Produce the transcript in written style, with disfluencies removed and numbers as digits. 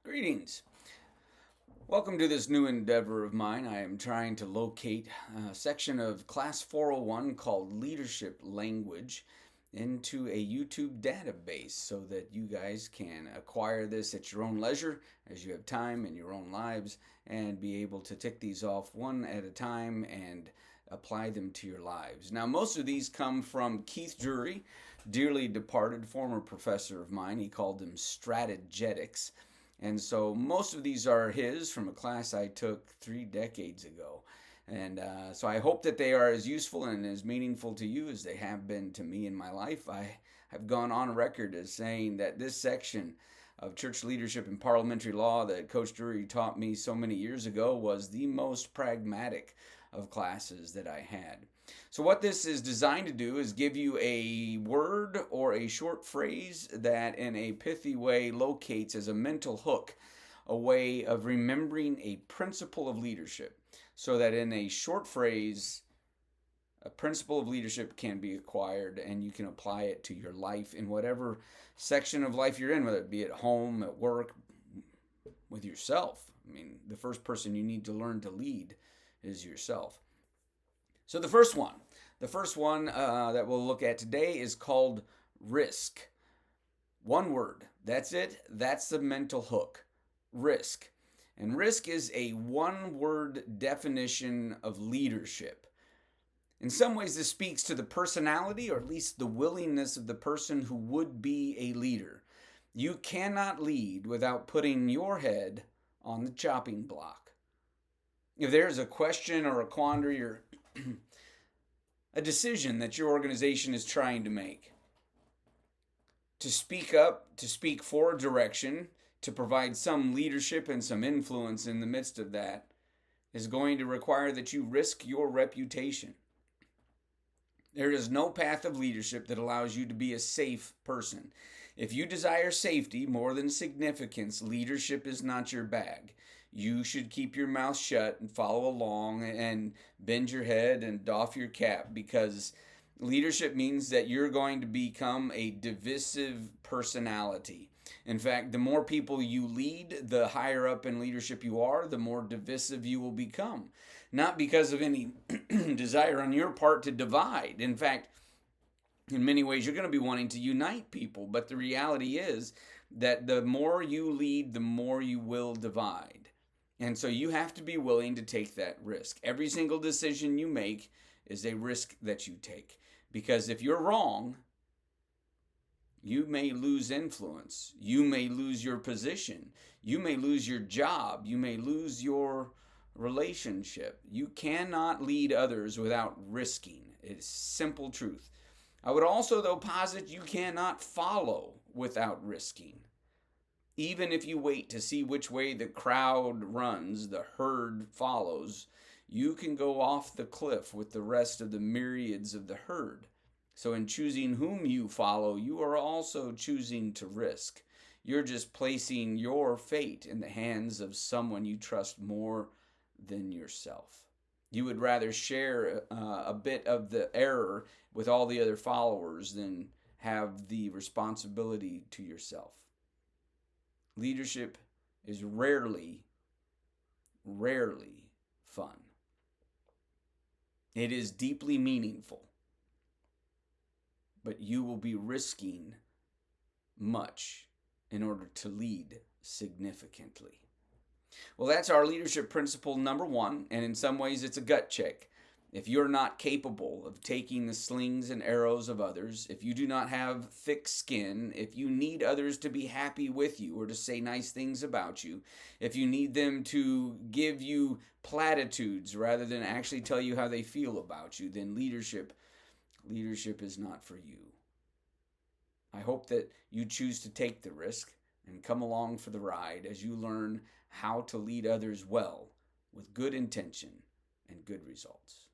Greetings. Welcome to this new endeavor of mine. I am trying to locate a section of Class 401 called Leadership Language into a YouTube database so that you guys can acquire this at your own leisure as you have time in your own lives and be able to tick these off one at a time and apply them to your lives. Now, most of these come from Keith Drury, dearly departed former professor of mine. He called them strategetics. And so most of these are his from a class I took 3 decades ago. And so I hope that they are as useful and as meaningful to you as they have been to me in my life. I have gone on record as saying that this section of church leadership and parliamentary law that Coach Drury taught me so many years ago was the most pragmatic of classes that I had. So what this is designed to do is give you a word or a short phrase that in a pithy way locates as a mental hook a way of remembering a principle of leadership so that in a short phrase a principle of leadership can be acquired and you can apply it to your life in whatever section of life you're in, whether it be at home, at work, with yourself. I mean, the first person you need to learn to lead is yourself. So the first one that we'll look at today is called risk. One word. That's it. That's the mental hook. Risk. And risk is a one-word definition of leadership. In some ways, this speaks to the personality, or at least the willingness of the person who would be a leader. You cannot lead without putting your head on the chopping block. If there's a question or a quandary or a decision that your organization is trying to make, to speak up, to speak for direction, to provide some leadership and some influence in the midst of that, is going to require that you risk your reputation. There is no path of leadership that allows you to be a safe person. If you desire safety more than significance, leadership is not your bag. You should keep your mouth shut and follow along and bend your head and doff your cap, because leadership means that you're going to become a divisive personality. In fact, the more people you lead, the higher up in leadership you are, the more divisive you will become. Not because of any desire on your part to divide. In fact, in many ways, you're going to be wanting to unite people. But the reality is that the more you lead, the more you will divide. And so you have to be willing to take that risk. Every single decision you make is a risk that you take. Because if you're wrong, you may lose influence. You may lose your position. You may lose your job. You may lose your relationship. You cannot lead others without risking. It's simple truth. I would also, though, posit you cannot follow without risking. Even if you wait to see which way the crowd runs, the herd follows, you can go off the cliff with the rest of the myriads of the herd. So in choosing whom you follow, you are also choosing to risk. You're just placing your fate in the hands of someone you trust more than yourself. You would rather share a bit of the error with all the other followers than have the responsibility to yourself. Leadership is rarely fun. It is deeply meaningful, but you will be risking much in order to lead significantly. Well, that's our leadership principle number one, and in some ways it's a gut check. If you're not capable of taking the slings and arrows of others, if you do not have thick skin, if you need others to be happy with you or to say nice things about you, if you need them to give you platitudes rather than actually tell you how they feel about you, then leadership is not for you. I hope that you choose to take the risk and come along for the ride as you learn how to lead others well with good intention and good results.